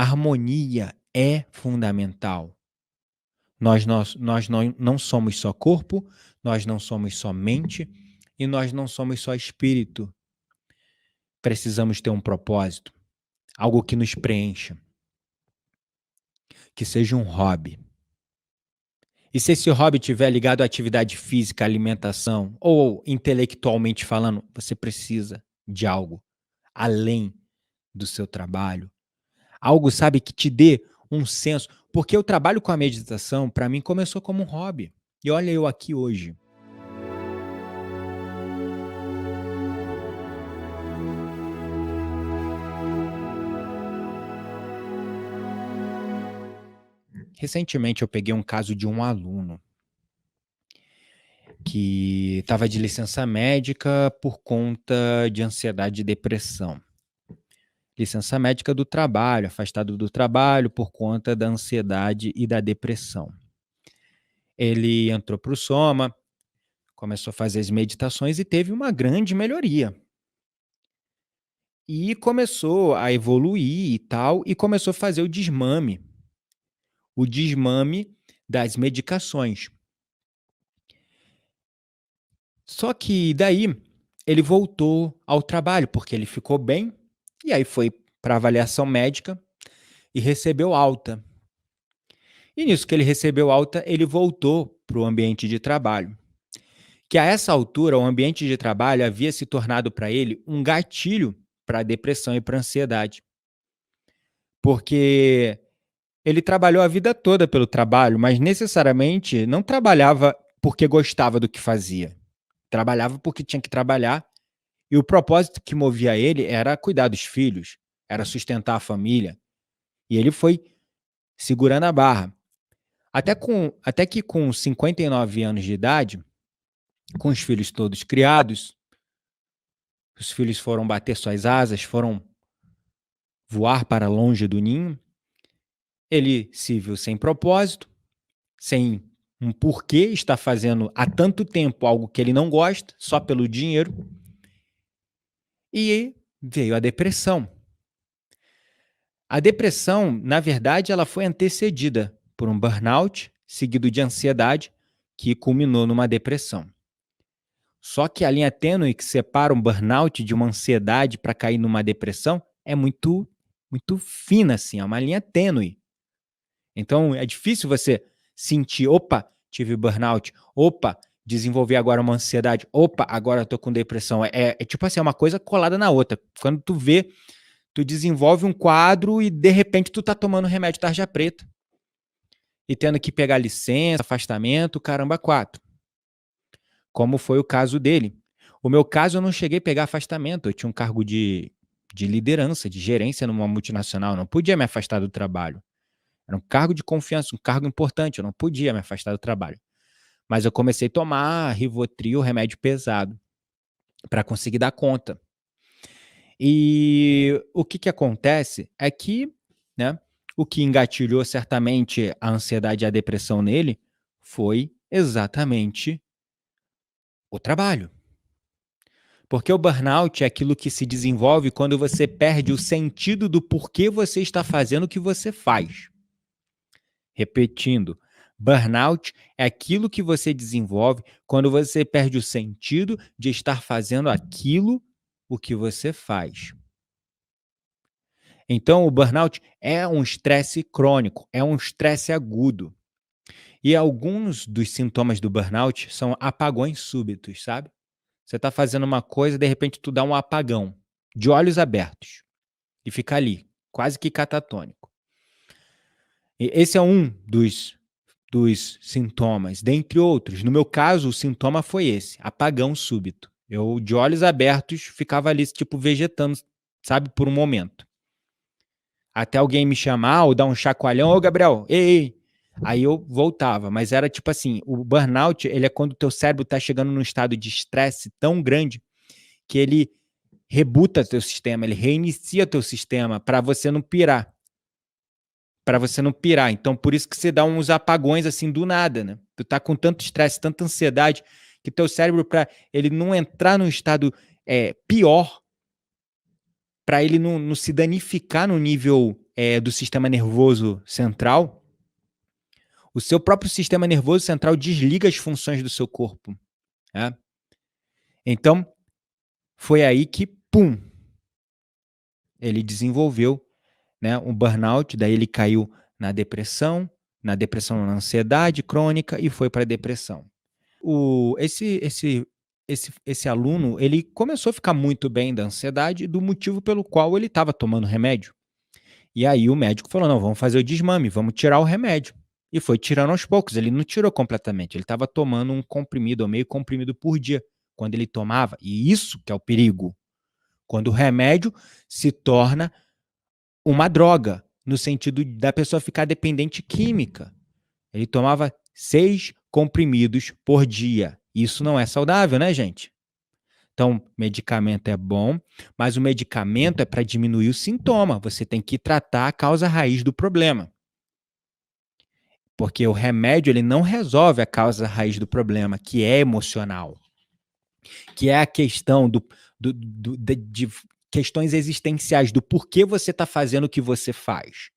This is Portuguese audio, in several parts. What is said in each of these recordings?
A harmonia é fundamental. Nós não somos só corpo, nós não somos só mente e nós não somos só espírito. Precisamos ter um propósito, algo que nos preencha, que seja um hobby. E se esse hobby estiver ligado à atividade física, alimentação ou intelectualmente falando, você precisa de algo além do seu trabalho. Algo, sabe, que te dê um senso. Porque eu trabalho com a meditação, para mim, começou como um hobby. E olha eu aqui hoje. Recentemente eu peguei um caso de um aluno que estava de licença médica por conta de ansiedade e depressão. Licença médica do trabalho, afastado do trabalho por conta da ansiedade e da depressão. Ele entrou para o Soma, começou a fazer as meditações e teve uma grande melhoria. E começou a evoluir e tal, e começou a fazer o desmame das medicações. Só que daí ele voltou ao trabalho, porque ele ficou bem, e aí foi para avaliação médica e recebeu alta. E nisso que ele recebeu alta, ele voltou para o ambiente de trabalho. Que a essa altura, o ambiente de trabalho havia se tornado para ele um gatilho para a depressão e para a ansiedade. Porque ele trabalhou a vida toda pelo trabalho, mas necessariamente não trabalhava porque gostava do que fazia. Trabalhava porque tinha que trabalhar e o propósito que movia ele era cuidar dos filhos, era sustentar a família. E ele foi segurando a barra. Até que com 59 anos de idade, com os filhos todos criados, os filhos foram bater suas asas, foram voar para longe do ninho, ele se viu sem propósito, sem um porquê estar fazendo há tanto tempo algo que ele não gosta, só pelo dinheiro, e veio a depressão. A depressão, na verdade, ela foi antecedida por um burnout, seguido de ansiedade, que culminou numa depressão. Só que a linha tênue que separa um burnout de uma ansiedade para cair numa depressão é muito fina, assim, é uma linha tênue. Então é difícil você sentir, opa, tive burnout, opa, desenvolvi agora uma ansiedade, opa, agora eu tô com depressão. É tipo assim, é uma coisa colada na outra. Quando tu vê, tu desenvolve um quadro e de repente tu tá tomando remédio tarja preta. E tendo que pegar licença, afastamento, caramba, 4. Como foi o caso dele. O meu caso, eu não cheguei a pegar afastamento. Eu tinha um cargo de liderança, de gerência numa multinacional. Eu não podia me afastar do trabalho. Era um cargo de confiança, um cargo importante. Eu não podia me afastar do trabalho. Mas eu comecei a tomar Rivotril, remédio pesado, para conseguir dar conta. E o que acontece é que, né, o que engatilhou certamente a ansiedade e a depressão nele foi exatamente o trabalho. Porque o burnout é aquilo que se desenvolve quando você perde o sentido do porquê você está fazendo o que você faz. Repetindo, burnout é aquilo que você desenvolve quando você perde o sentido de estar fazendo aquilo o que você faz. Então, o burnout é um estresse crônico, é um estresse agudo. E alguns dos sintomas do burnout são apagões súbitos, sabe? Você está fazendo uma coisa, de repente tu dá um apagão, de olhos abertos, e fica ali, quase que catatônico. E esse é um dos sintomas, dentre outros. No meu caso, o sintoma foi esse, apagão súbito. Eu, de olhos abertos, ficava ali, tipo, vegetando, sabe, por um momento. Até alguém me chamar ou dar um chacoalhão, ô Gabriel, ei. Aí eu voltava, mas era tipo assim, o burnout, ele é quando o teu cérebro está chegando num estado de estresse tão grande que ele rebuta teu sistema, ele reinicia teu sistema para você não pirar. Para você não pirar. Então, por isso que você dá uns apagões assim do nada, né? Tu tá com tanto estresse, tanta ansiedade, que teu cérebro, para ele não entrar num estado pior, para ele não se danificar no nível do sistema nervoso central, o seu próprio sistema nervoso central desliga as funções do seu corpo, né. Então, foi aí que, pum, ele desenvolveu, né, um burnout, daí ele caiu na depressão, na ansiedade crônica e foi para a depressão. O esse aluno, ele começou a ficar muito bem da ansiedade, do motivo pelo qual ele estava tomando remédio. E aí o médico falou: "Não, vamos fazer o desmame, vamos tirar o remédio". E foi tirando aos poucos, ele não tirou completamente, ele estava tomando um comprimido ou meio comprimido por dia, quando ele tomava, e isso que é o perigo, quando o remédio se torna uma droga, no sentido da pessoa ficar dependente química. Ele tomava 6 comprimidos por dia. Isso não é saudável, né, gente? Então, medicamento é bom, mas o medicamento é para diminuir o sintoma. Você tem que tratar a causa raiz do problema. Porque o remédio ele não resolve a causa raiz do problema, que é emocional, que é a questão de questões existenciais, do porquê você está fazendo o que você faz,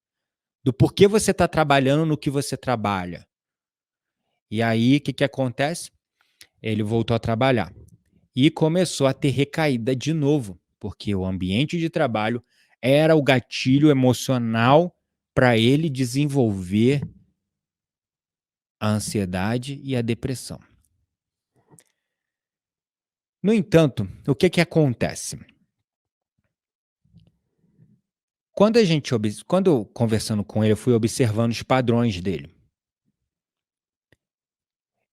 do porquê você está trabalhando no que você trabalha. E aí, o que, que acontece? Ele voltou a trabalhar e começou a ter recaída de novo, porque o ambiente de trabalho era o gatilho emocional para ele desenvolver a ansiedade e a depressão. No entanto, o que, que acontece? Quando conversando com ele, eu fui observando os padrões dele.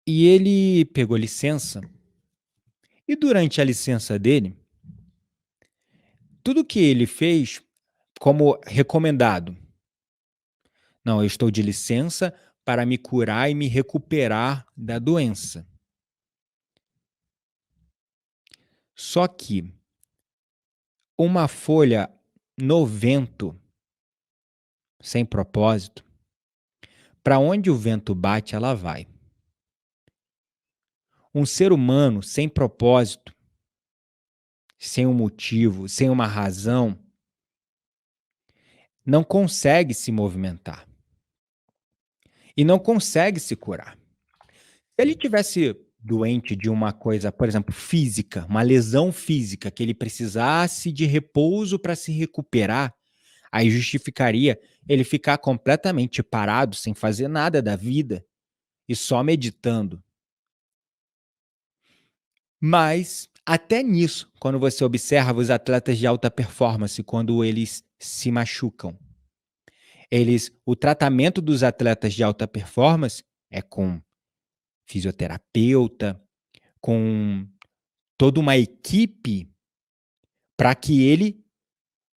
E ele pegou licença, e durante a licença dele, tudo que ele fez como recomendado. Não, eu estou de licença para me curar e me recuperar da doença. Só que uma folha no vento, sem propósito, para onde o vento bate, ela vai. Um ser humano sem propósito, sem um motivo, sem uma razão, não consegue se movimentar e não consegue se curar. Se ele tivesse doente de uma coisa, por exemplo, física, uma lesão física, que ele precisasse de repouso para se recuperar, aí justificaria ele ficar completamente parado, sem fazer nada da vida e só meditando. Mas, até nisso, quando você observa os atletas de alta performance, quando eles se machucam, o tratamento dos atletas de alta performance é com fisioterapeuta, com toda uma equipe para que ele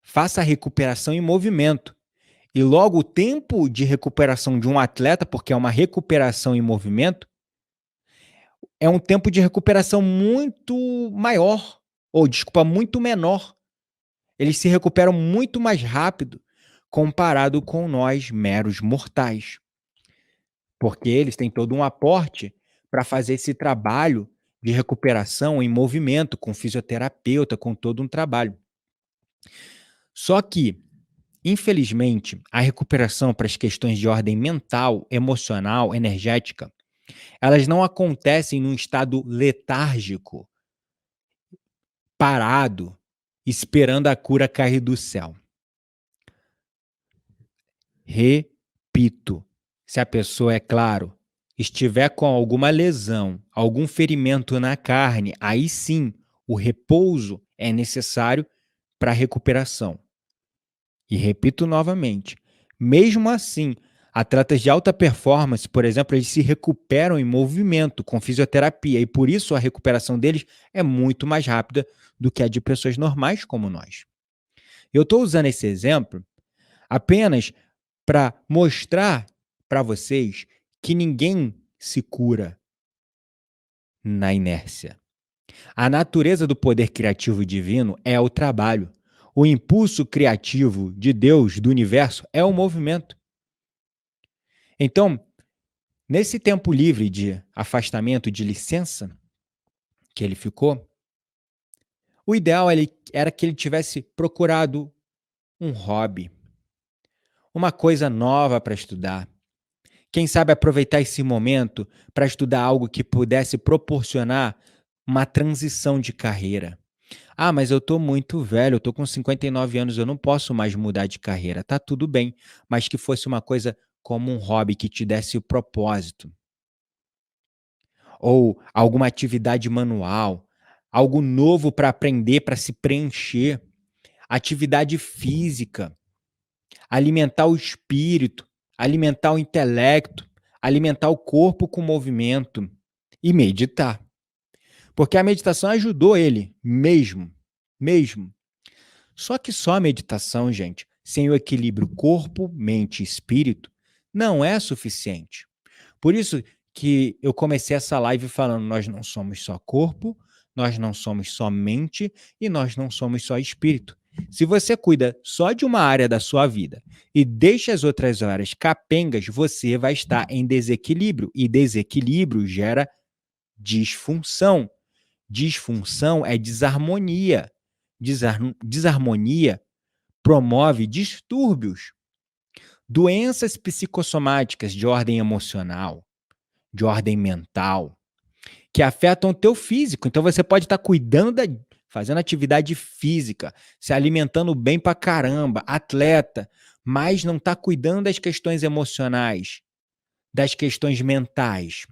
faça a recuperação em movimento. E logo o tempo de recuperação de um atleta, porque é uma recuperação em movimento, é um tempo de recuperação muito maior, ou desculpa, muito menor. Eles se recuperam muito mais rápido comparado com nós, meros mortais. Porque eles têm todo um aporte para fazer esse trabalho de recuperação em movimento, com fisioterapeuta, com todo um trabalho. Só que, infelizmente, a recuperação para as questões de ordem mental, emocional, energética, elas não acontecem num estado letárgico, parado, esperando a cura cair do céu. Repito, se a pessoa, é claro, estiver com alguma lesão, algum ferimento na carne, aí sim o repouso é necessário para a recuperação. E repito novamente, mesmo assim, atletas de alta performance, por exemplo, eles se recuperam em movimento com fisioterapia e por isso a recuperação deles é muito mais rápida do que a de pessoas normais como nós. Eu estou usando esse exemplo apenas para mostrar para vocês que ninguém se cura na inércia. A natureza do poder criativo divino é o trabalho. O impulso criativo de Deus, do universo, é o movimento. Então, nesse tempo livre de afastamento, de licença que ele ficou, o ideal era que ele tivesse procurado um hobby, uma coisa nova para estudar. Quem sabe aproveitar esse momento para estudar algo que pudesse proporcionar uma transição de carreira. Ah, mas eu estou muito velho, eu estou com 59 anos, eu não posso mais mudar de carreira. Tá tudo bem, mas que fosse uma coisa como um hobby que te desse o propósito, ou alguma atividade manual, algo novo para aprender, para se preencher, atividade física, alimentar o espírito, alimentar o intelecto, alimentar o corpo com movimento e meditar. Porque a meditação ajudou ele mesmo, mesmo. Só a meditação, gente, sem o equilíbrio corpo, mente e espírito, não é suficiente. Por isso que eu comecei essa live falando: nós não somos só corpo, nós não somos só mente e nós não somos só espírito. Se você cuida só de uma área da sua vida e deixa as outras áreas capengas, você vai estar em desequilíbrio. E desequilíbrio gera disfunção. Disfunção é desarmonia. Desarmonia promove distúrbios, doenças psicossomáticas de ordem emocional, de ordem mental, que afetam o teu físico. Então você pode estar cuidando fazendo atividade física, se alimentando bem pra caramba, atleta, mas não está cuidando das questões emocionais, das questões mentais.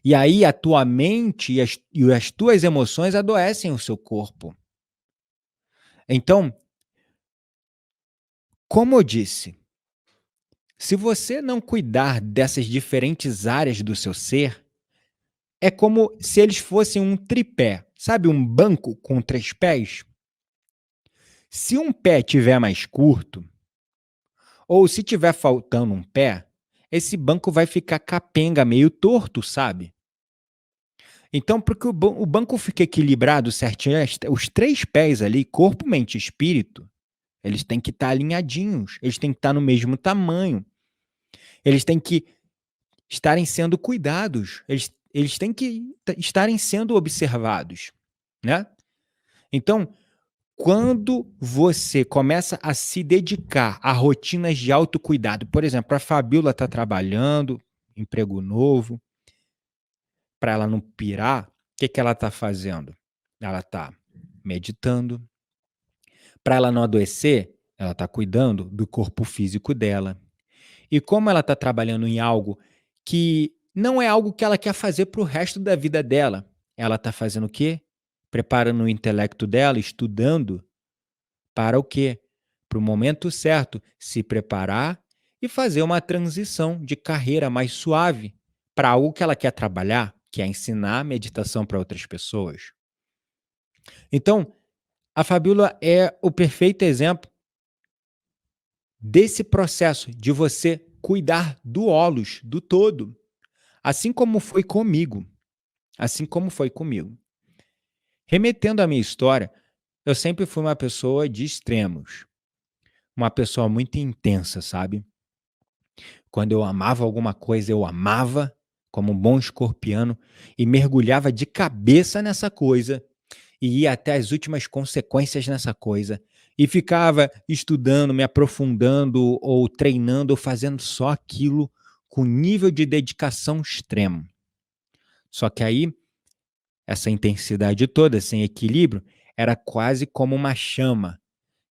E aí a tua mente e as tuas emoções adoecem o seu corpo. Então, como eu disse, se você não cuidar dessas diferentes áreas do seu ser, é como se eles fossem um tripé. Sabe um banco com 3 pés? Se um pé tiver mais curto, ou se tiver faltando um pé, esse banco vai ficar capenga, meio torto, sabe? Então, para que o banco fique equilibrado certinho, os 3 pés ali, corpo, mente e espírito, eles têm que estar alinhadinhos, eles têm que estar no mesmo tamanho, eles têm que estarem sendo cuidados, eles têm que estarem sendo observados, né? Então, quando você começa a se dedicar a rotinas de autocuidado, por exemplo, a Fabíola está trabalhando, emprego novo, para ela não pirar, o que, que ela está fazendo? Ela está meditando. Para ela não adoecer, ela está cuidando do corpo físico dela. E como ela está trabalhando em algo que não é algo que ela quer fazer para o resto da vida dela, ela está fazendo o quê? Preparando o intelecto dela, estudando para o quê? Para o momento certo, se preparar e fazer uma transição de carreira mais suave para algo que ela quer trabalhar, que é ensinar meditação para outras pessoas. Então, a Fabíola é o perfeito exemplo desse processo de você cuidar do holos, do todo, assim como foi comigo. Assim como foi comigo. Remetendo à minha história, eu sempre fui uma pessoa de extremos, uma pessoa muito intensa, sabe? Quando eu amava alguma coisa, eu amava, como um bom escorpiano, e mergulhava de cabeça nessa coisa, e ia até as últimas consequências nessa coisa, e ficava estudando, me aprofundando, ou treinando, ou fazendo só aquilo com nível de dedicação extremo. Só que aí, essa intensidade toda, sem equilíbrio, era quase como uma chama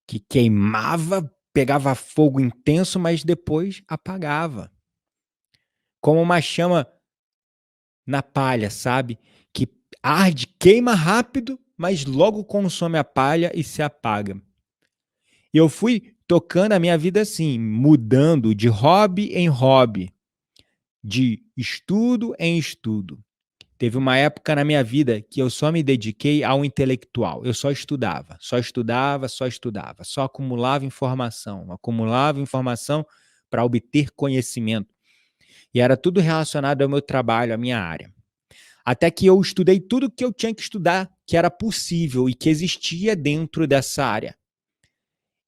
que queimava, pegava fogo intenso, mas depois apagava. Como uma chama na palha, sabe? Que arde, queima rápido, mas logo consome a palha e se apaga. E eu fui tocando a minha vida assim, mudando de hobby em hobby, de estudo em estudo. Teve uma época na minha vida que eu só me dediquei ao intelectual. Eu só estudava, só estudava, só estudava, só acumulava informação para obter conhecimento. E era tudo relacionado ao meu trabalho, à minha área. Até que eu estudei tudo que eu tinha que estudar, que era possível e que existia dentro dessa área.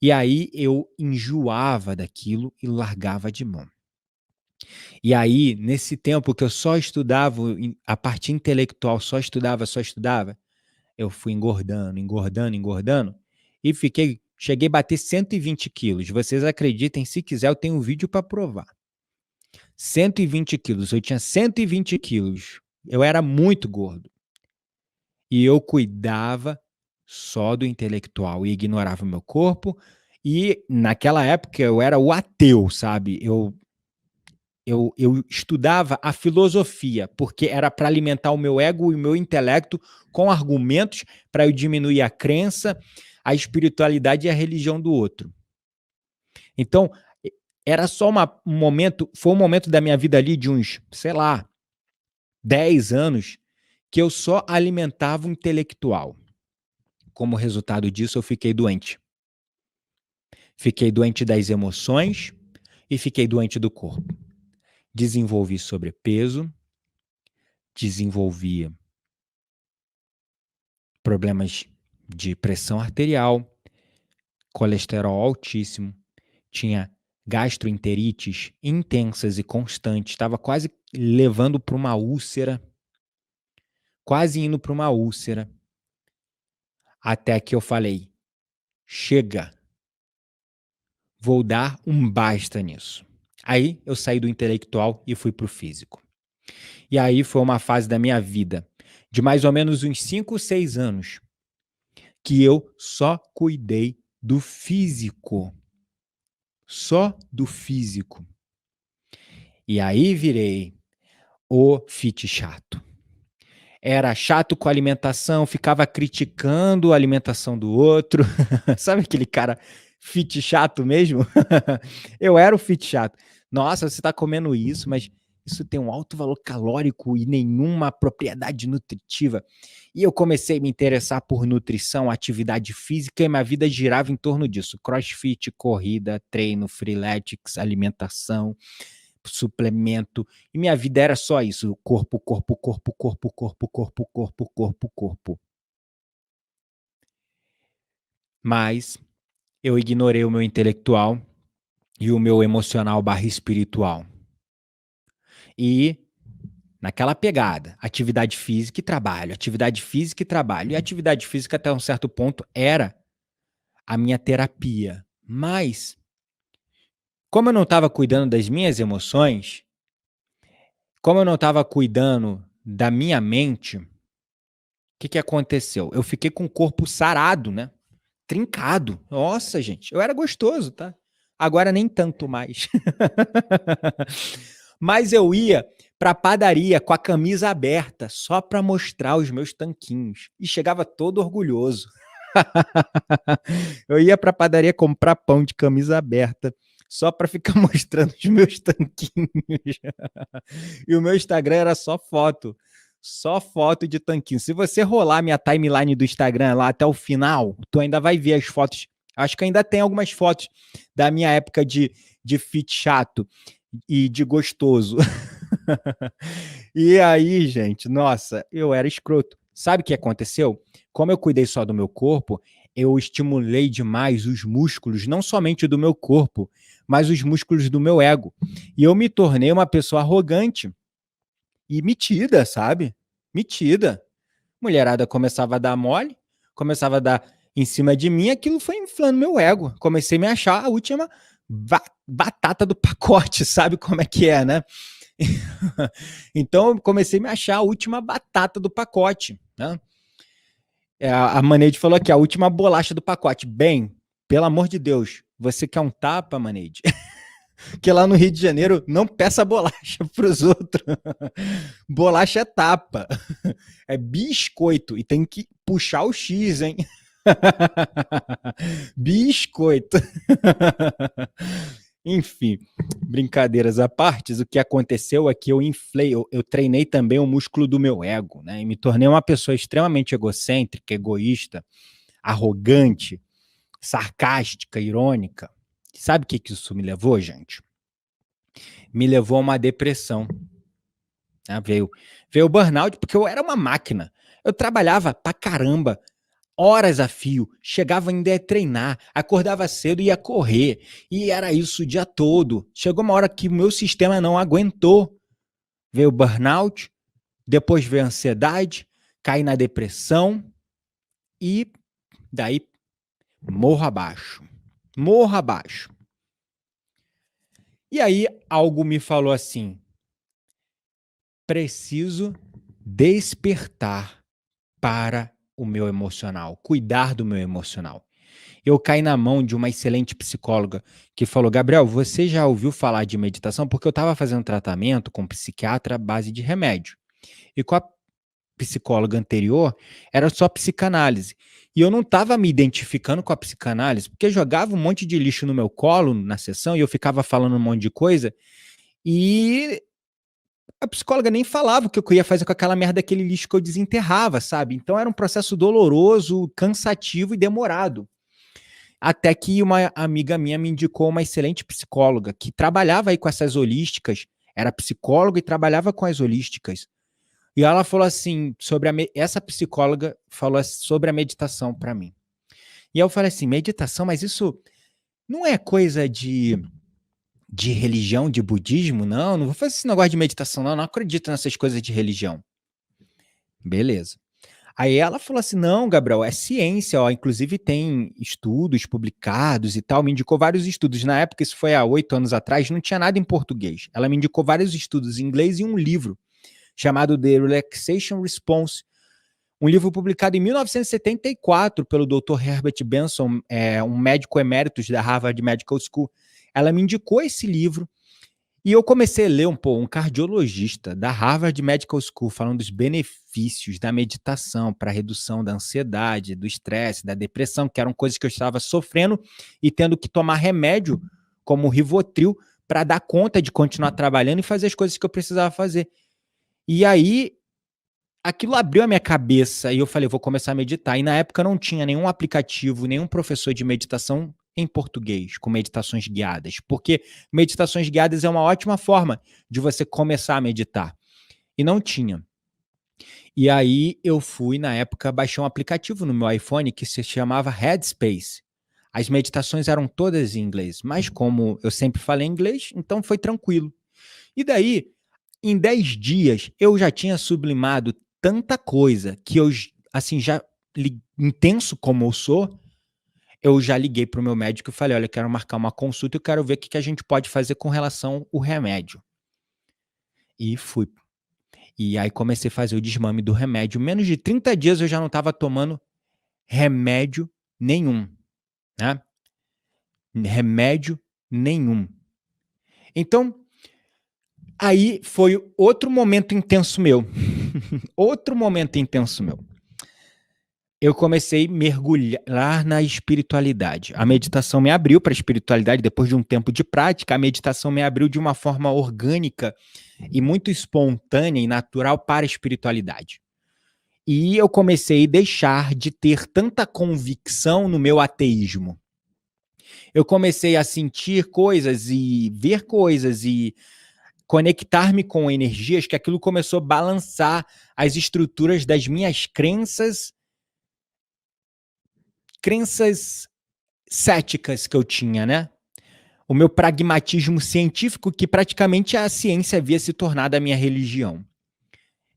E aí eu enjoava daquilo e largava de mão. E aí, nesse tempo que eu só estudava, a parte intelectual, só estudava, eu fui engordando, engordando, engordando, e fiquei Cheguei a bater 120 quilos. Vocês acreditem, se quiser, eu tenho um vídeo para provar. 120 quilos. Eu tinha 120 quilos. Eu era muito gordo. E eu cuidava só do intelectual e ignorava o meu corpo. E naquela época eu era o ateu, sabe? Eu estudava a filosofia, porque era para alimentar o meu ego e o meu intelecto com argumentos para eu diminuir a crença, a espiritualidade e a religião do outro. Então, era só um momento, foi um momento da minha vida ali de uns, sei lá, 10 anos, que eu só alimentava o intelectual. Como resultado disso, eu fiquei doente. Fiquei doente das emoções e fiquei doente do corpo. Desenvolvi sobrepeso, desenvolvi problemas de pressão arterial, colesterol altíssimo, tinha gastroenterites intensas e constantes, estava quase levando para uma úlcera, quase indo para uma úlcera, até que eu falei, chega, vou dar um basta nisso. Aí eu saí do intelectual e fui para o físico. E aí foi uma fase da minha vida, de mais ou menos uns 5, 6 anos, que eu só cuidei do físico. Só do físico. E aí virei o fit chato. Era chato com a alimentação, ficava criticando a alimentação do outro. Sabe aquele cara fit chato mesmo? Eu era o fit chato. Nossa, você está comendo isso, mas isso tem um alto valor calórico e nenhuma propriedade nutritiva. E eu comecei a me interessar por nutrição, atividade física, e minha vida girava em torno disso. CrossFit, corrida, treino, freeletics, alimentação, suplemento. E minha vida era só isso: corpo, corpo, corpo, corpo, corpo, corpo, corpo, corpo, corpo. Mas eu ignorei o meu intelectual e o meu emocional barra espiritual. E naquela pegada, atividade física e trabalho, atividade física e trabalho. E atividade física, até um certo ponto, era a minha terapia. Mas, como eu não estava cuidando das minhas emoções, como eu não estava cuidando da minha mente, o que aconteceu? Eu fiquei com o corpo sarado, né? Trincado. Nossa, gente, eu era gostoso, tá? Agora nem tanto mais. Mas eu ia pra padaria com a camisa aberta, só pra mostrar os meus tanquinhos. E chegava todo orgulhoso. Eu ia pra padaria comprar pão de camisa aberta, só pra ficar mostrando os meus tanquinhos. E o meu Instagram era só foto de tanquinho. Se você rolar minha timeline do Instagram lá até o final, tu ainda vai ver as fotos. Acho que ainda tem algumas fotos da minha época de fit chato e de gostoso. E aí, gente, nossa, eu era escroto. Sabe o que aconteceu? Como eu cuidei só do meu corpo, eu estimulei demais os músculos, não somente do meu corpo, mas os músculos do meu ego. E eu me tornei uma pessoa arrogante e metida, sabe? Metida. Mulherada começava a dar mole, começava a dar em cima de mim, aquilo foi inflando meu ego. Comecei a me achar a última batata do pacote, sabe como é que é, né? Então eu comecei a me achar a última batata do pacote, né? A Maneide falou aqui, a última bolacha do pacote. Bem, pelo amor de Deus, você quer um tapa, Maneide? Que lá no Rio de Janeiro não peça bolacha para os outros. Bolacha é tapa. É biscoito. E tem que puxar o X, hein? Biscoito. Enfim, brincadeiras à parte, o que aconteceu é que eu inflei, eu treinei também o músculo do meu ego, né? E me tornei uma pessoa extremamente egocêntrica, egoísta, arrogante, sarcástica, irônica. Sabe o que isso me levou, gente? Me levou a uma depressão. Né? Veio o burnout, porque eu era uma máquina. Eu trabalhava pra caramba, horas a fio, chegava ainda a treinar, acordava cedo e ia correr. E era isso o dia todo. Chegou uma hora que o meu sistema não aguentou. Veio o burnout, depois veio a ansiedade, caí na depressão e daí morro abaixo. Morro abaixo. E aí algo me falou assim: preciso despertar para o meu emocional, cuidar do meu emocional. Eu caí na mão de uma excelente psicóloga que falou: Gabriel, você já ouviu falar de meditação? Porque eu estava fazendo tratamento com um psiquiatra à base de remédio. E com a psicóloga anterior, era só psicanálise. E eu não estava me identificando com a psicanálise, porque jogava um monte de lixo no meu colo na sessão e eu ficava falando um monte de coisa. E a psicóloga nem falava o que eu ia fazer com aquela merda, aquele lixo que eu desenterrava, sabe? Então era um processo doloroso, cansativo e demorado. Até que uma amiga minha me indicou uma excelente psicóloga que trabalhava aí com essas holísticas, era psicóloga e trabalhava com as holísticas. E ela falou assim, essa psicóloga falou sobre a meditação para mim. E eu falei assim, meditação, mas isso não é coisa de religião, de budismo? Não, não vou fazer esse negócio de meditação, não acredito nessas coisas de religião. Beleza. Aí ela falou assim: não, Gabriel, é ciência, ó. Inclusive tem estudos publicados e tal. Me indicou vários estudos. Na época, isso foi há 8 anos atrás, não tinha nada em português. Ela me indicou vários estudos em inglês e um livro chamado The Relaxation Response, um livro publicado em 1974 pelo Dr. Herbert Benson, um médico emérito da Harvard Medical School. Ela me indicou esse livro e eu comecei a ler um cardiologista da Harvard Medical School falando dos benefícios da meditação para a redução da ansiedade, do estresse, da depressão, que eram coisas que eu estava sofrendo e tendo que tomar remédio como o Rivotril para dar conta de continuar trabalhando e fazer as coisas que eu precisava fazer. E aí aquilo abriu a minha cabeça e eu falei, vou começar a meditar. E na época não tinha nenhum aplicativo, nenhum professor de meditação em português, com meditações guiadas, porque meditações guiadas é uma ótima forma de você começar a meditar. E não tinha. E aí eu fui, na época, baixar um aplicativo no meu iPhone que se chamava Headspace. As meditações eram todas em inglês, mas como eu sempre falei inglês, então foi tranquilo. E daí, em 10 dias, eu já tinha sublimado tanta coisa que eu, assim, já intenso como eu sou, eu já liguei para o meu médico e falei, olha, eu quero marcar uma consulta e eu quero ver o que a gente pode fazer com relação ao remédio. E fui. E aí comecei a fazer o desmame do remédio. Menos de 30 dias eu já não estava tomando remédio nenhum, né? Remédio nenhum. Então, aí foi outro momento intenso meu. Outro momento intenso meu. Eu comecei a mergulhar na espiritualidade. A meditação me abriu para a espiritualidade depois de um tempo de prática. A meditação me abriu de uma forma orgânica e muito espontânea e natural para a espiritualidade. E eu comecei a deixar de ter tanta convicção no meu ateísmo. Eu comecei a sentir coisas e ver coisas e conectar-me com energias que aquilo começou a balançar as estruturas das minhas crenças céticas que eu tinha, né? O meu pragmatismo científico, que praticamente a ciência havia se tornado a minha religião.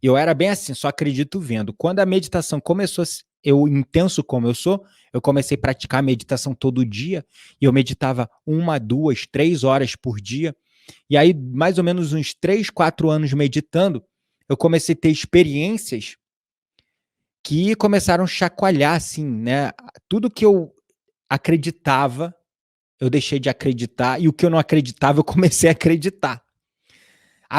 Eu era bem assim, só acredito vendo. Quando a meditação começou, eu intenso como eu sou, eu comecei a praticar meditação todo dia, e eu meditava 1, 2, 3 horas por dia. E aí, mais ou menos uns 3, 4 anos meditando, eu comecei a ter experiências que começaram a chacoalhar, assim, né? Tudo que eu acreditava, eu deixei de acreditar, e o que eu não acreditava, eu comecei a acreditar.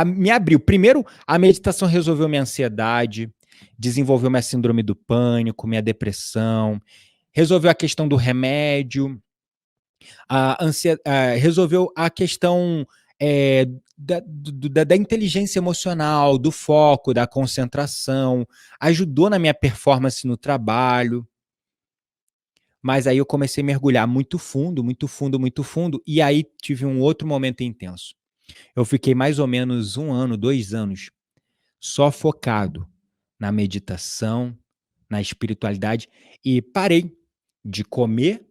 Me abriu. Primeiro, a meditação resolveu minha ansiedade, desenvolveu minha síndrome do pânico, minha depressão, resolveu a questão do remédio, resolveu a questão da inteligência emocional, do foco, da concentração, ajudou na minha performance no trabalho. Mas aí eu comecei a mergulhar muito fundo, muito fundo, muito fundo, e aí tive um outro momento intenso. Eu fiquei mais ou menos 1 ano, 2 anos, só focado na meditação, na espiritualidade, e parei de comer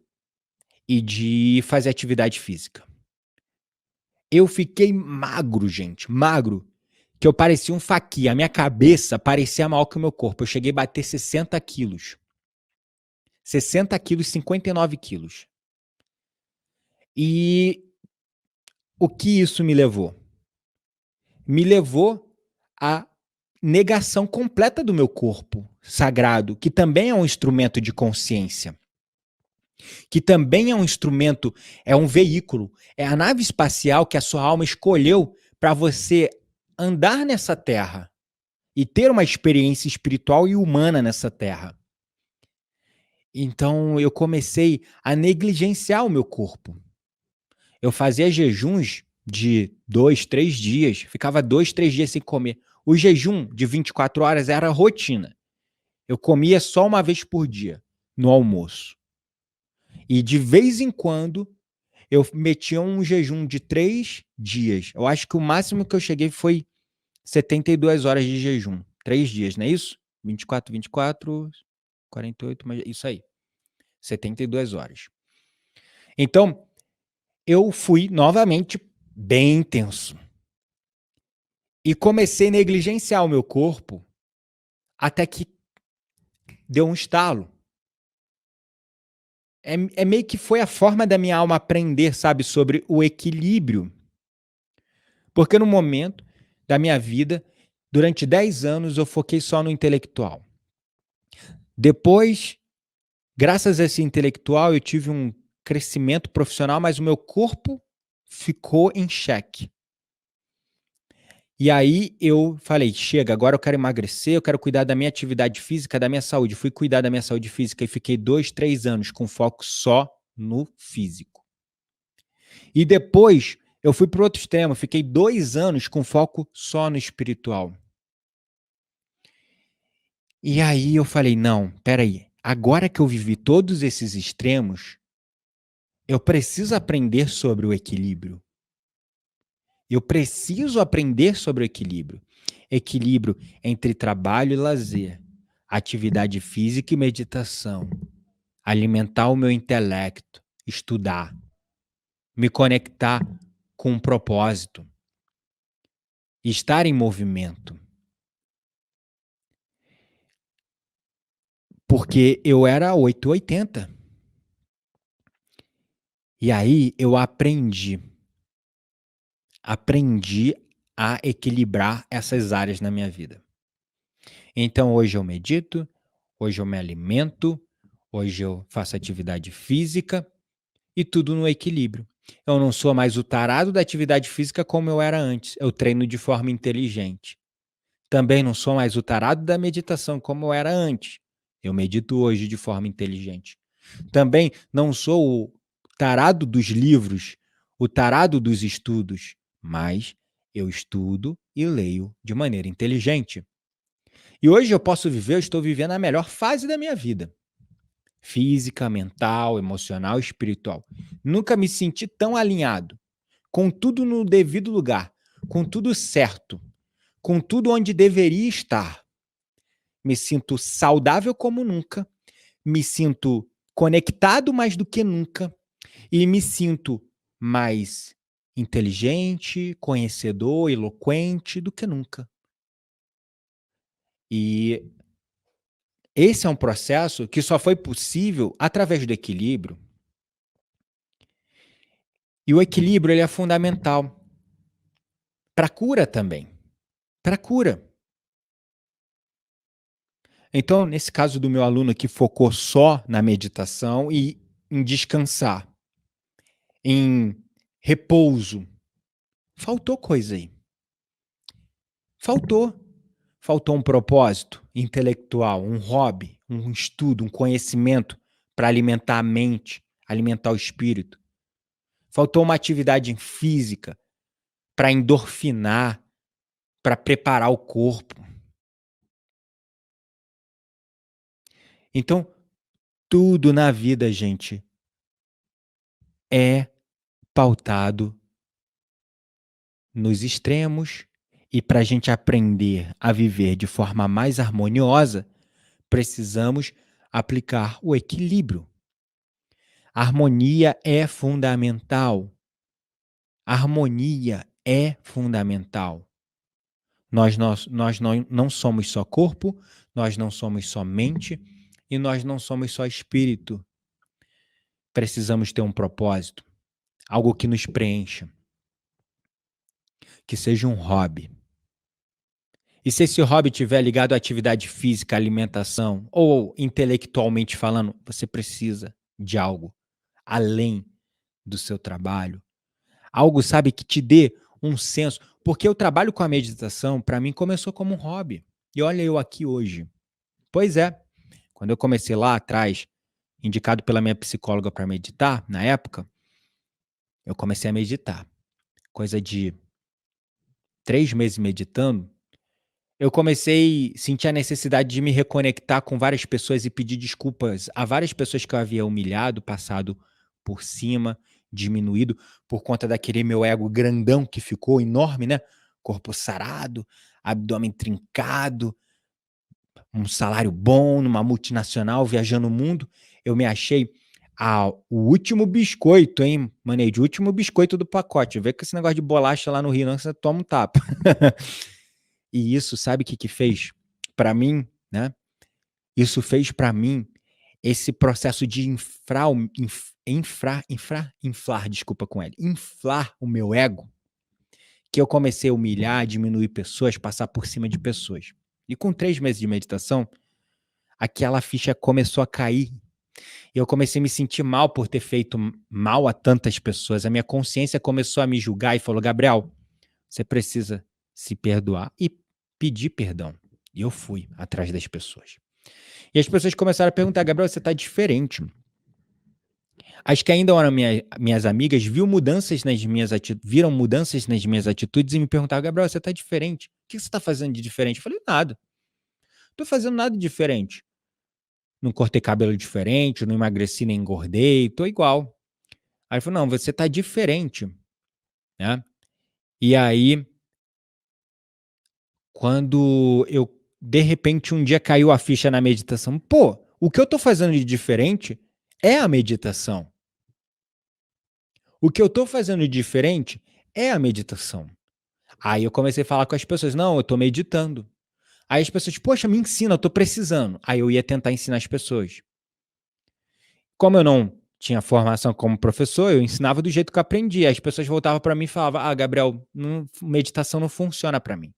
e de fazer atividade física. Eu fiquei magro, gente, magro, que eu parecia um faquia. A minha cabeça parecia maior que o meu corpo. Eu cheguei a bater 60 quilos. 60 quilos, 59 quilos. E o que isso me levou? Me levou à negação completa do meu corpo sagrado, que também é um instrumento de consciência, que também é um instrumento, é um veículo, é a nave espacial que a sua alma escolheu para você andar nessa terra e ter uma experiência espiritual e humana nessa terra. Então eu comecei a negligenciar o meu corpo. Eu fazia jejuns de 2, 3 dias, ficava 2, 3 dias sem comer. O jejum de 24 horas era rotina. Eu comia só uma vez por dia, no almoço. E de vez em quando eu metia um jejum de 3 dias. Eu acho que o máximo que eu cheguei foi 72 horas de jejum. 3 dias, não é isso? 24, 24, 48, mas isso aí. 72 horas. Então, eu fui novamente bem intenso. E comecei a negligenciar o meu corpo até que deu um estalo. É meio que foi a forma da minha alma aprender, sabe, sobre o equilíbrio. Porque no momento da minha vida, durante 10 anos, eu foquei só no intelectual. Depois, graças a esse intelectual, eu tive um crescimento profissional, mas o meu corpo ficou em xeque. E aí eu falei, chega, agora eu quero emagrecer, eu quero cuidar da minha atividade física, da minha saúde. Fui cuidar da minha saúde física e fiquei 2, 3 anos com foco só no físico. E depois eu fui para o outro extremo, fiquei 2 anos com foco só no espiritual. E aí eu falei, não, peraí, agora que eu vivi todos esses extremos, eu preciso aprender sobre o equilíbrio. Eu preciso aprender sobre o equilíbrio. Equilíbrio entre trabalho e lazer, atividade física e meditação, alimentar o meu intelecto, estudar, me conectar com um propósito, estar em movimento. Porque eu era 880. E aí eu aprendi a equilibrar essas áreas na minha vida. Então hoje eu medito, hoje eu me alimento, hoje eu faço atividade física e tudo no equilíbrio. Eu não sou mais o tarado da atividade física como eu era antes. Eu treino de forma inteligente. Também não sou mais o tarado da meditação como eu era antes. Eu medito hoje de forma inteligente. Também não sou o tarado dos livros, o tarado dos estudos, mas eu estudo e leio de maneira inteligente. E hoje eu estou vivendo a melhor fase da minha vida. Física, mental, emocional, espiritual. Nunca me senti tão alinhado, com tudo no devido lugar, com tudo certo, com tudo onde deveria estar. Me sinto saudável como nunca, me sinto conectado mais do que nunca e me sinto mais inteligente, conhecedor, eloquente do que nunca. E esse é um processo que só foi possível através do equilíbrio. E o equilíbrio ele é fundamental para a cura também, para a cura. Então, nesse caso do meu aluno que focou só na meditação e em descansar, em repouso, faltou coisa aí. Faltou. Faltou um propósito intelectual, um hobby, um estudo, um conhecimento para alimentar a mente, alimentar o espírito. Faltou uma atividade física para endorfinar, para preparar o corpo. Então, tudo na vida, gente, é pautado nos extremos e para a gente aprender a viver de forma mais harmoniosa, precisamos aplicar o equilíbrio. A harmonia é fundamental. A harmonia é fundamental. Nós não somos só corpo, nós não somos só mente E nós não somos só espírito. Precisamos ter um propósito, algo que nos preencha, que seja um hobby. E se esse hobby estiver ligado à atividade física, alimentação, ou intelectualmente falando, você precisa de algo além do seu trabalho. Algo, sabe, que te dê um senso. Porque eu trabalho com a meditação, para mim, começou como um hobby. E olha eu aqui hoje. Pois é, quando eu comecei lá atrás, indicado pela minha psicóloga para meditar, na época, eu comecei a meditar. Coisa de 3 meses meditando, eu comecei a sentir a necessidade de me reconectar com várias pessoas e pedir desculpas a várias pessoas que eu havia humilhado, passado por cima, diminuído, por conta daquele meu ego grandão que ficou enorme, né? Corpo sarado, abdômen trincado, um salário bom numa multinacional, viajando o mundo. Eu me achei o último biscoito, hein, Maneide? O último biscoito do pacote. Vê que esse negócio de bolacha lá no Rio, não, você toma um tapa. E isso, sabe o que fez para mim, né? Isso fez para mim esse processo de inflar o meu ego, que eu comecei a humilhar, diminuir pessoas, passar por cima de pessoas. E com 3 meses de meditação, aquela ficha começou a cair. E eu comecei a me sentir mal por ter feito mal a tantas pessoas. A minha consciência começou a me julgar e falou: Gabriel, você precisa se perdoar e pedir perdão. E eu fui atrás das pessoas. E as pessoas começaram a perguntar: Gabriel, você está diferente. As que ainda eram minhas amigas viram mudanças nas minhas atitudes e me perguntaram: Gabriel, você está diferente. O que você está fazendo de diferente? Eu falei: nada. Não estou fazendo nada de diferente. Não cortei cabelo diferente, não emagreci nem engordei, estou igual. Aí ele falou: não, você está diferente. Né? E aí, quando eu, de repente, um dia caiu a ficha na meditação, pô, o que eu estou fazendo de diferente é a meditação. O que eu estou fazendo de diferente é a meditação. Aí eu comecei a falar com as pessoas: não, eu estou meditando. Aí as pessoas: poxa, me ensina, eu estou precisando. Aí eu ia tentar ensinar as pessoas. Como eu não tinha formação como professor, eu ensinava do jeito que eu aprendi. As pessoas voltavam para mim e falavam: ah, Gabriel, meditação não funciona para mim.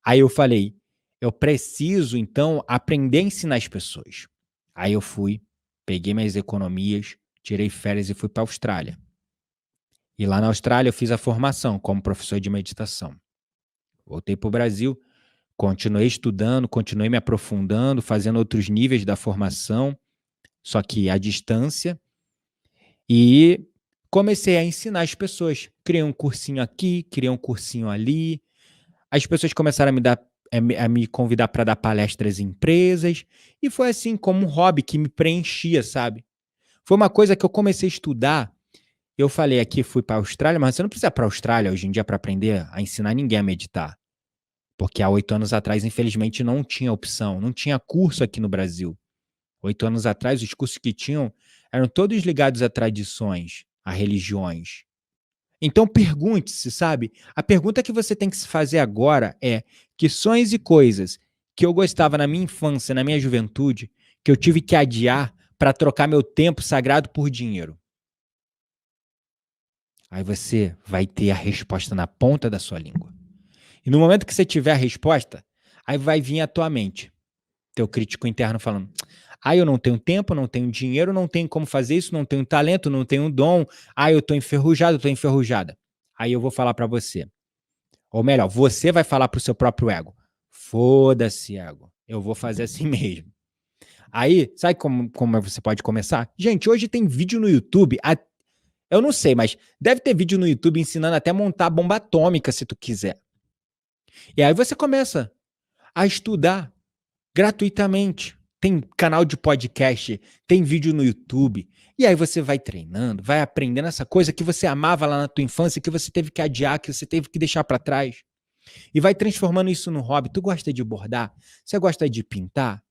Aí eu falei: eu preciso, então, aprender a ensinar as pessoas. Aí eu fui, peguei minhas economias, tirei férias e fui para a Austrália. E lá na Austrália eu fiz a formação como professor de meditação. Voltei para o Brasil, continuei estudando, continuei me aprofundando, fazendo outros níveis da formação, só que à distância. E comecei a ensinar as pessoas. Criei um cursinho aqui, criei um cursinho ali. As pessoas começaram a me convidar para dar palestras em empresas. E foi assim, como um hobby que me preenchia, sabe? Foi uma coisa que eu comecei a estudar. Eu falei aqui, fui para a Austrália, mas você não precisa ir para a Austrália hoje em dia para aprender a ensinar ninguém a meditar. Porque há 8 anos atrás, infelizmente, não tinha opção, não tinha curso aqui no Brasil. 8 anos atrás, os cursos que tinham eram todos ligados a tradições, a religiões. Então pergunte-se, sabe? A pergunta que você tem que se fazer agora é: que sonhos e coisas que eu gostava na minha infância, na minha juventude, que eu tive que adiar para trocar meu tempo sagrado por dinheiro? Aí você vai ter a resposta na ponta da sua língua. E no momento que você tiver a resposta, aí vai vir à tua mente, teu crítico interno falando: eu não tenho tempo, não tenho dinheiro, não tenho como fazer isso, não tenho talento, não tenho dom. Eu tô enferrujado, eu tô enferrujada. Aí eu vou falar para você. Ou melhor, você vai falar pro seu próprio ego: foda-se, ego. Eu vou fazer assim mesmo. Aí, sabe como você pode começar? Gente, hoje tem vídeo no YouTube. Eu não sei, mas deve ter vídeo no YouTube ensinando até a montar bomba atômica, se tu quiser. E aí você começa a estudar gratuitamente. Tem canal de podcast, tem vídeo no YouTube. E aí você vai treinando, vai aprendendo essa coisa que você amava lá na tua infância, que você teve que adiar, que você teve que deixar para trás. E vai transformando isso num hobby. Tu gosta de bordar? Você gosta de pintar?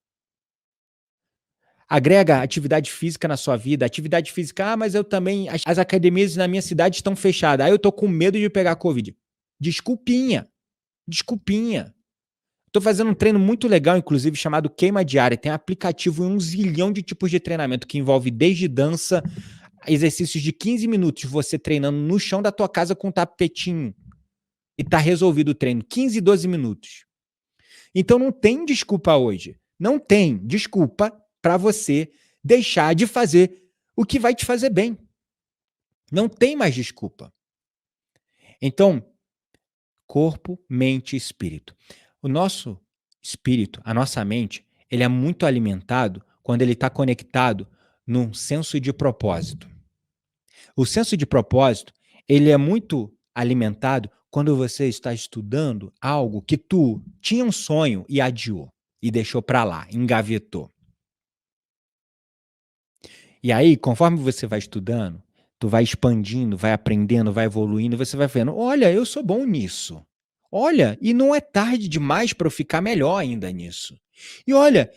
Agrega atividade física na sua vida. Atividade física: mas eu também... As academias na minha cidade estão fechadas. Aí eu tô com medo de pegar Covid. Desculpinha. Estou fazendo um treino muito legal, inclusive, chamado Queima Diária. Tem aplicativo em 1 zilhão de tipos de treinamento, que envolve desde dança, exercícios de 15 minutos, você treinando no chão da tua casa com um tapetinho. E tá resolvido o treino. 15, 12 minutos. Então não tem desculpa hoje. Não tem desculpa para você deixar de fazer o que vai te fazer bem. Não tem mais desculpa. Então, corpo, mente e espírito. O nosso espírito, a nossa mente, ele é muito alimentado quando ele está conectado num senso de propósito. O senso de propósito, ele é muito alimentado quando você está estudando algo que tu tinha um sonho e adiou, e deixou para lá, engavetou. E aí, conforme você vai estudando, tu vai expandindo, vai aprendendo, vai evoluindo, você vai vendo, olha, eu sou bom nisso. Olha, e não é tarde demais para eu ficar melhor ainda nisso. E olha,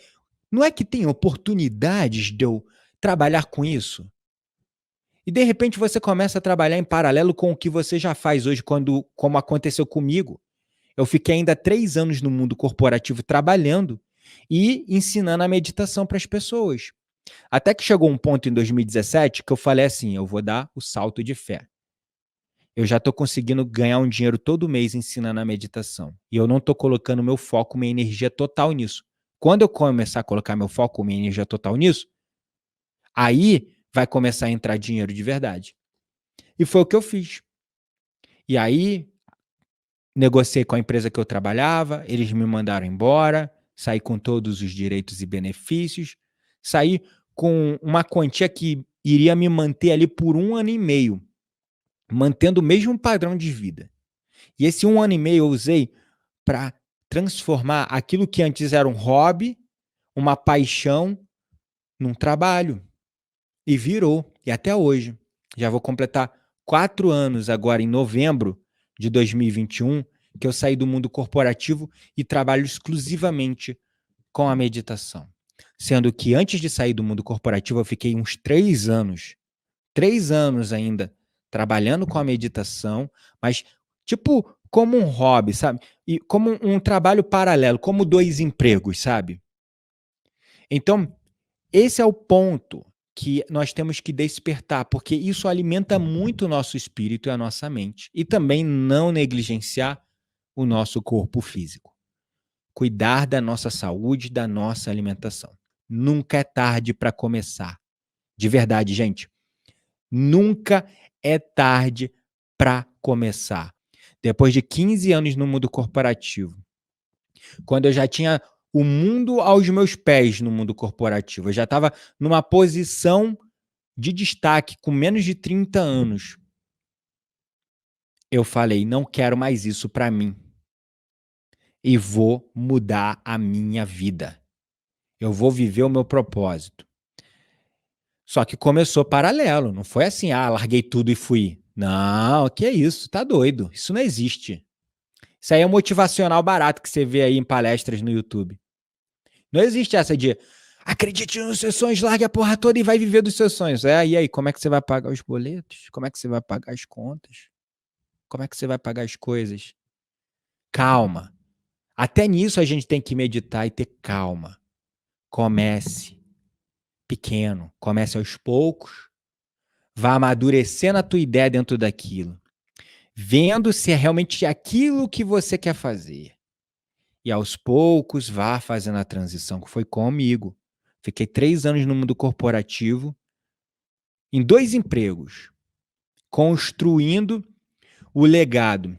não é que tem oportunidades de eu trabalhar com isso? E de repente você começa a trabalhar em paralelo com o que você já faz hoje, como aconteceu comigo. Eu fiquei ainda 3 anos no mundo corporativo trabalhando e ensinando a meditação para as pessoas. Até que chegou um ponto em 2017 que eu falei assim, eu vou dar o salto de fé. Eu já estou conseguindo ganhar um dinheiro todo mês ensinando a meditação. E eu não estou colocando meu foco, minha energia total nisso. Quando eu começar a colocar meu foco, minha energia total nisso, aí vai começar a entrar dinheiro de verdade. E foi o que eu fiz. E aí, negociei com a empresa que eu trabalhava, eles me mandaram embora, saí com todos os direitos e benefícios, saí com uma quantia que iria me manter ali por 1 ano e meio, mantendo o mesmo padrão de vida. E esse 1 ano e meio eu usei para transformar aquilo que antes era um hobby, uma paixão, num trabalho. E virou. E até hoje. Já vou completar 4 anos agora em novembro de 2021 que eu saí do mundo corporativo e trabalho exclusivamente com a meditação. Sendo que antes de sair do mundo corporativo eu fiquei uns 3 anos ainda trabalhando com a meditação, mas tipo como um hobby, sabe? E como um trabalho paralelo, como 2 empregos, sabe? Então, esse é o ponto que nós temos que despertar, porque isso alimenta muito o nosso espírito e a nossa mente. E também não negligenciar o nosso corpo físico. Cuidar da nossa saúde, da nossa alimentação. Nunca é tarde para começar. De verdade, gente. Nunca é tarde para começar. Depois de 15 anos no mundo corporativo, quando eu já tinha o mundo aos meus pés no mundo corporativo, eu já estava numa posição de destaque com menos de 30 anos. Eu falei, não quero mais isso para mim. E vou mudar a minha vida. Eu vou viver o meu propósito. Só que começou paralelo, não foi assim, larguei tudo e fui. Não, que é isso, tá doido. Isso não existe. Isso aí é motivacional barato que você vê aí em palestras no YouTube. Não existe essa de acredite nos seus sonhos, largue a porra toda e vai viver dos seus sonhos. E aí, como é que você vai pagar os boletos? Como é que você vai pagar as contas? Como é que você vai pagar as coisas? Calma. Até nisso a gente tem que meditar e ter calma. Comece pequeno, comece aos poucos, vá amadurecendo a tua ideia dentro daquilo, vendo se é realmente aquilo que você quer fazer. E aos poucos vá fazendo a transição, que foi comigo. Fiquei 3 anos no mundo corporativo, em 2 empregos, construindo o legado.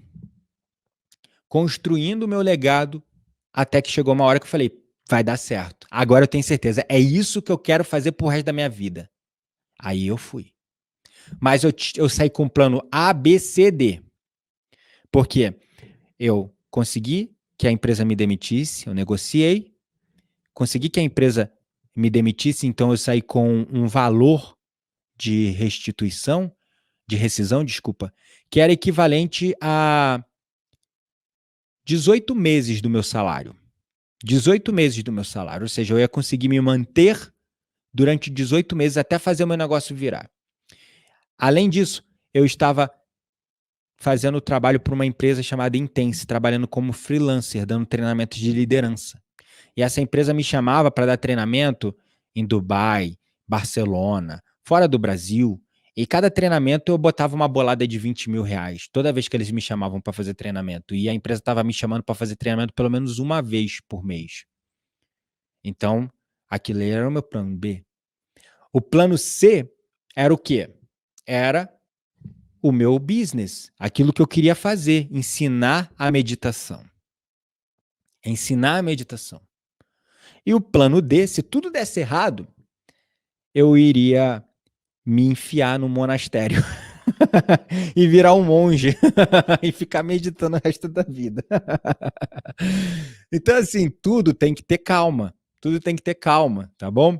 Construindo o meu legado, até que chegou uma hora que eu falei, vai dar certo. Agora eu tenho certeza, é isso que eu quero fazer pro resto da minha vida. Aí eu fui. Mas eu saí com o plano A, B, C, D. Porque eu consegui que a empresa me demitisse, eu negociei, consegui que a empresa me demitisse, então eu saí com um valor de restituição, de rescisão, desculpa, que era equivalente a 18 meses do meu salário. 18 meses do meu salário, ou seja, eu ia conseguir me manter durante 18 meses até fazer o meu negócio virar. Além disso, eu estava fazendo trabalho para uma empresa chamada Intense, trabalhando como freelancer, dando treinamentos de liderança. E essa empresa me chamava para dar treinamento em Dubai, Barcelona, fora do Brasil. E cada treinamento eu botava uma bolada de 20 mil reais, toda vez que eles me chamavam para fazer treinamento. E a empresa estava me chamando para fazer treinamento pelo menos uma vez por mês. Então, aquilo era o meu plano B. O plano C era o quê? Era o meu business, aquilo que eu queria fazer, ensinar a meditação. Ensinar a meditação. E o plano D, se tudo desse errado, eu iria me enfiar no monastério e virar um monge e ficar meditando o resto da vida. Então, assim, tudo tem que ter calma. Tudo tem que ter calma, tá bom?